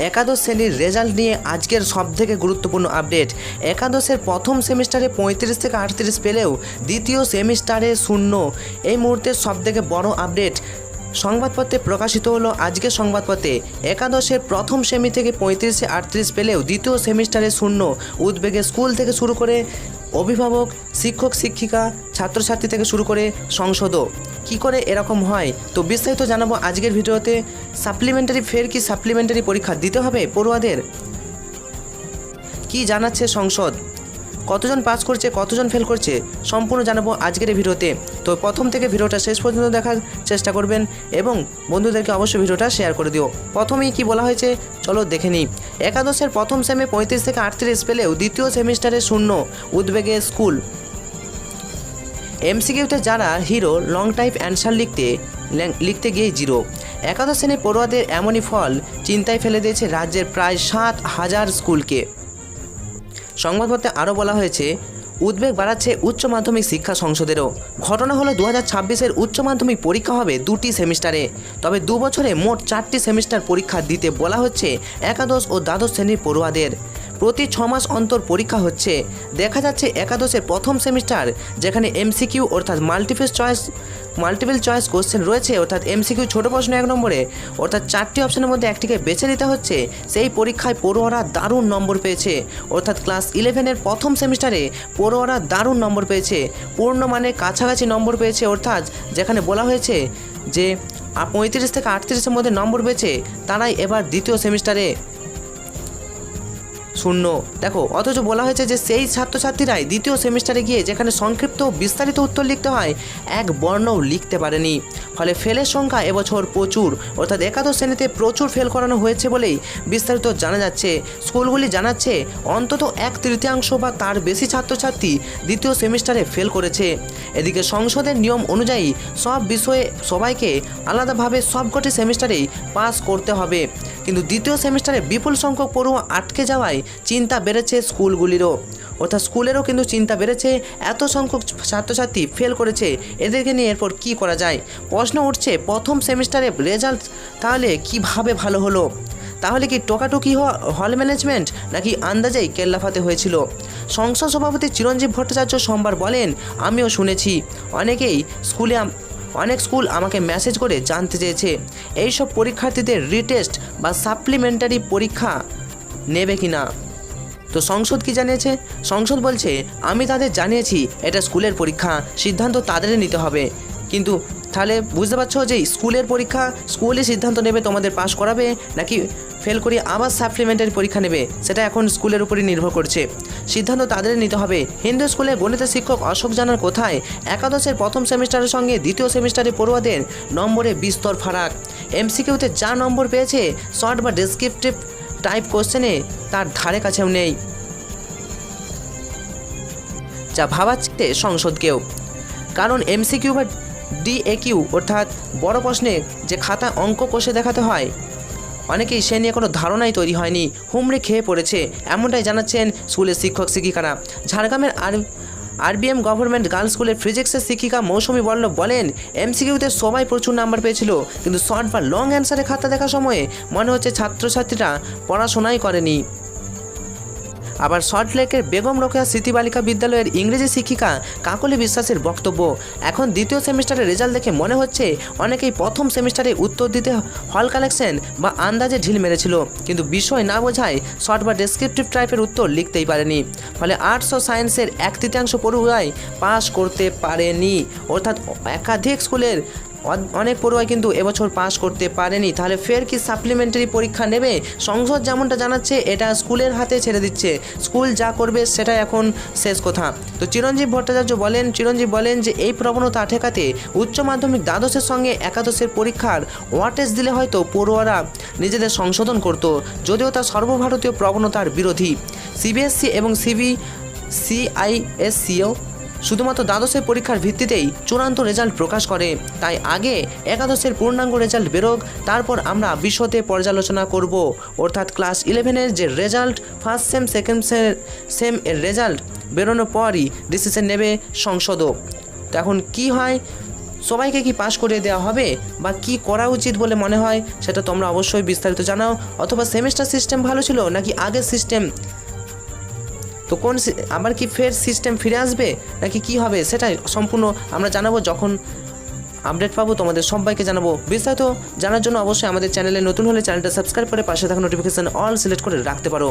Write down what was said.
একাদশ শ্রেণীর রেজাল্ট নিয়ে আজকের সবথেকে গুরুত্বপূর্ণ আপডেট। একাদশের প্রথম সেমিস্টারে 35 থেকে 38 পেলেও দ্বিতীয় সেমিস্টারে 0। এই মুহূর্তের সবথেকে বড় আপডেট সংবাদপত্রে প্রকাশিত হলো। আজকের সংবাদপত্রে একাদশের প্রথম সেমি থেকে 35-এ 38 পেলেও দ্বিতীয় সেমিস্টারে 0। উদ্বেগে স্কুল থেকে শুরু করে অভিভাবক, শিক্ষক শিক্ষিকা, ছাত্রছাত্রী থেকে শুরু করে সংসদও। কি করে এরকম হয় তো বিস্তারিত জানাবো আজকের ভিডিওতে। সাপ্লিমেন্টারি ফের কি সাপ্লিমেন্টারি পরীক্ষা দিতে হবে পড়ুয়াদের, কি জানাচ্ছে সংসদ, কতজন পাস করছে কতজন ফেল করছে সম্পূর্ণ জানাবো আজকের এই ভিডিওতে। তো প্রথম থেকে ভিডিওটা শেষ পর্যন্ত দেখার চেষ্টা করবেন এবং বন্ধুদেরকে অবশ্যই ভিডিওটা শেয়ার করে দিও। প্রথমেই কি বলা হয়েছে চলো দেখে নিই। একাদশের প্রথম সেমে 35 থেকে 38 পেলেও দ্বিতীয় সেমিস্টারে 0। উদ্বেগে স্কুল। এমসিকিউতে যারা হিরো লং টাইপ অ্যান্সার লিখতে গিয়ে 0। একাদশ শ্রেণীর পড়ুয়াদের এমনই ফল চিন্তায় ফেলে দিয়েছে রাজ্যের প্রায় 7,000 স্কুলকে। সংবাদপত্রে আরও বলা হয়েছে উদ্বেগ বাড়াচ্ছে উচ্চ মাধ্যমিক শিক্ষা সংসদেরও। ঘটনা হলো 2026-এর উচ্চ মাধ্যমিক পরীক্ষা হবে 2টি সেমিস্টারে। তবে 2 বছরে মোট 4টি সেমিস্টার পরীক্ষা দিতে বলা হচ্ছে একাদশ ও দ্বাদশ শ্রেণীর পড়ুয়াদের। প্রতি 6 মাস অন্তর পরীক্ষা হচ্ছে। দেখা যাচ্ছে একাদশের প্রথম সেমিস্টার যেখানে এমসিকিউ অর্থাৎ মাল্টিপল চয়েস কোশ্চেন রয়েছে, অর্থাৎ এমসিকিউ ছোট প্রশ্ন 1 নম্বরে, অর্থাৎ 4টি অপশনের মধ্যে একটিকে বেছে নিতে হচ্ছে। সেই পরীক্ষায় পড়ুয়ারা দারুণ নম্বর পেয়েছে, অর্থাৎ ক্লাস 11-এর প্রথম সেমিস্টারে পড়ুয়ারা দারুণ নম্বর পেয়েছে, পূর্ণ মানে কাছাকাছি নম্বর পেয়েছে। অর্থাৎ যেখানে বলা হয়েছে যে 35 থেকে 38-এর মধ্যে নম্বর পেয়েছে তারাই এবার দ্বিতীয় সেমিস্টারে 0। দেখো, অথচ বলা হয়েছে যে সেই ছাত্রছাত্রীরাই দ্বিতীয় সেমিস্টারে গিয়ে যেখানে সংক্ষিপ্ত বিস্তারিত উত্তর লিখতে হয় এক বর্ণও লিখতে পারেনি। ফলে ফেলের সংখ্যা এবছর প্রচুর, অর্থাৎ একাদশ শ্রেণীতে প্রচুর ফেল করানো হয়েছে বলেই বিস্তারিত জানা যাচ্ছে। স্কুলগুলি জানাচ্ছে অন্তত 1/3 বা তার বেশি ছাত্রছাত্রী দ্বিতীয় সেমিস্টারে ফেল করেছে। এদিকে সংসদের নিয়ম অনুযায়ী সব বিষয়ে সবাইকে আলাদাভাবে সবকটি সেমিস্টারেই পাস করতে হবে, কিন্তু দ্বিতীয় সেমিস্টারে বিপুল সংখ্যক পড়ুয়া আটকে যাওয়ায় চিন্তা বেড়েছে স্কুলগুলিরও, অর্থাৎ স্কুলেরও কিন্তু চিন্তা বেড়েছে। এত সংখ্যক ছাত্রছাত্রী ফেল করেছে, এদেরকে নিয়ে এরপর কি করা যায়। প্রশ্ন উঠছে প্রথম সেমিস্টারে রেজাল্ট তাহলে কিভাবে ভালো হলো? তাহলে কি টোকাটুকি হল ম্যানেজমেন্ট নাকি আন্দাজেই কেল্লাফাতে হয়েছিল? সংসদ সভাপতি চিরঞ্জীব ভট্টাচার্য সোমবার বলেন, আমিও শুনেছি অনেক স্কুল আমাকে মেসেজ করে জানতে চেয়েছে এইসব পরীক্ষার্থীদের রিটেস্ট বা সাপ্লিমেন্টারি পরীক্ষা নেবে কিনা। তো সংসদ কি জানিয়েছে? সংসদ বলছে আমি তাদের জানিয়েছি এটা স্কুলের পরীক্ষা, সিদ্ধান্ত তাদেরই নিতে হবে। কিন্তু তাহলে বুঝতে পারছো যে স্কুলের পরীক্ষা স্কুলই সিদ্ধান্ত নেবে তোমাদের পাস করাবে নাকি ফেল করিয়ে আবার সাপ্লিমেন্টারি পরীক্ষা নেবে, সেটা এখন স্কুলের উপরই নির্ভর করছে। সিদ্ধান্ত তাদেরই নিতে হবে। হিন্দু স্কুলের গণিতের শিক্ষক অশোক জানার কোথায় একাদশের প্রথম সেমিস্টারের সঙ্গে দ্বিতীয় সেমিস্টারে পড়ুয়াদের নম্বরে বিস্তর ফারাক। এমসিকিউতে যা নম্বর পেয়েছে শর্ট বা ডেসক্রিপটিভ টাইপ কোশ্চেনে তার ধারে কাছেও নেই, যা ভাবাচ্ছে সংসদকেও। কারণ এমসিকিউ বা ডিএকিউ অর্থাৎ বড় প্রশ্নে যে খাতা অঙ্ক কষে দেখাতে হয় অনেকেই সে নিয়ে কোনো ধারণাই তৈরি হয়নি, হুমড়ি খেয়ে পড়েছে, এমনটাই জানাচ্ছেন স্কুলের শিক্ষক শিক্ষিকারা। ঝাড়গ্রামের আরবিএম গভর্নমেন্ট গার্লস স্কুলের ফিজিক্সের শিক্ষিকা মৌসুমী বল্লভ বলেন, এমসিকিউতে সবাই প্রচুর নাম্বার পেয়েছিল, কিন্তু শর্ট বা লং অ্যান্সারে খাতা দেখার সময়ে মনে হচ্ছে ছাত্রছাত্রীরা পড়াশোনাই করেনি। আবার সল্টলেকের বেগম রোকেয়া স্মৃতি বালিকা বিদ্যালয়ের ইংরেজি শিক্ষিকা কাকলি বিশ্বাসের বক্তব্য, এখন দ্বিতীয় সেমিস্টারের রেজাল্ট দেখে মনে হচ্ছে অনেকেই প্রথম সেমিস্টারে উত্তর দিতে হল কালেকশন বা আন্দাজে ঢিল মেরেছিল, কিন্তু বিষয় না বোঝায় শর্ট বা ডেসক্রিপটিভ টাইপের উত্তর লিখতেই পারেনি। ফলে আর্টস ও সায়েন্সের 1/3 পড়ুয়াই পাস করতে পারেনি, অর্থাৎ একাধিক স্কুলের অনেক পড়ুয়াই কিন্তু এবছর পাস করতে পারেনি। তাহলে ফের কি সাপ্লিমেন্টারি পরীক্ষা নেবে? সংসদ যেমনটা জানাচ্ছে এটা স্কুলের হাতে ছেড়ে দিচ্ছে, স্কুল যা করবে সেটা এখন শেষ কথা। তো চিরঞ্জীব ভট্টাচার্য বলেন যে এই প্রবণতা ঠেকাতে উচ্চ মাধ্যমিক দ্বাদশের সঙ্গে একাদশের পরীক্ষার ওয়াটেজ দিলে হয়তো পড়ুয়ারা নিজেদের সংশোধন করত, যদিও তা সর্বভারতীয় প্রবণতার বিরোধী। সিবিএসসি এবং সিআইএসসিও শুধুমাত্র দ্বাদশের পরীক্ষার ভিত্তিতেই চূড়ান্ত রেজাল্ট প্রকাশ করে, তাই আগে একাদশের পূর্ণাঙ্গ রেজাল্ট বেরোক, তারপর আমরা বিশদে পর্যালোচনা করব। অর্থাৎ ক্লাস 11-এর যে result first same second same এর রেজাল্ট বেরোনোর পরই ডিসিশন নেবে সংসদও। তো এখন কি হয় সবাইকে কি পাস করে দেওয়া হবে বা কি করা উচিত বলে মনে হয় সেটা তোমরা অবশ্যই বিস্তারিত জানাও। অথবা সেমিস্টার সিস্টেম ভালো ছিল নাকি আগের সিস্টেম, তো আবার কি ফের সিস্টেম ফিরে আসবে নাকি কি হবে সেটাই সম্পূর্ণ আমরা জানাবো যখন আপডেট পাবো, তোমাদের সবাইকে জানাবো। বিস্তারিত জানার জন্য অবশ্যই আমাদের চ্যানেলে নতুন হলে চ্যানেলটা সাবস্ক্রাইব করে পাশে থাকা নোটিফিকেশান অল সিলেক্ট করে রাখতে পারো।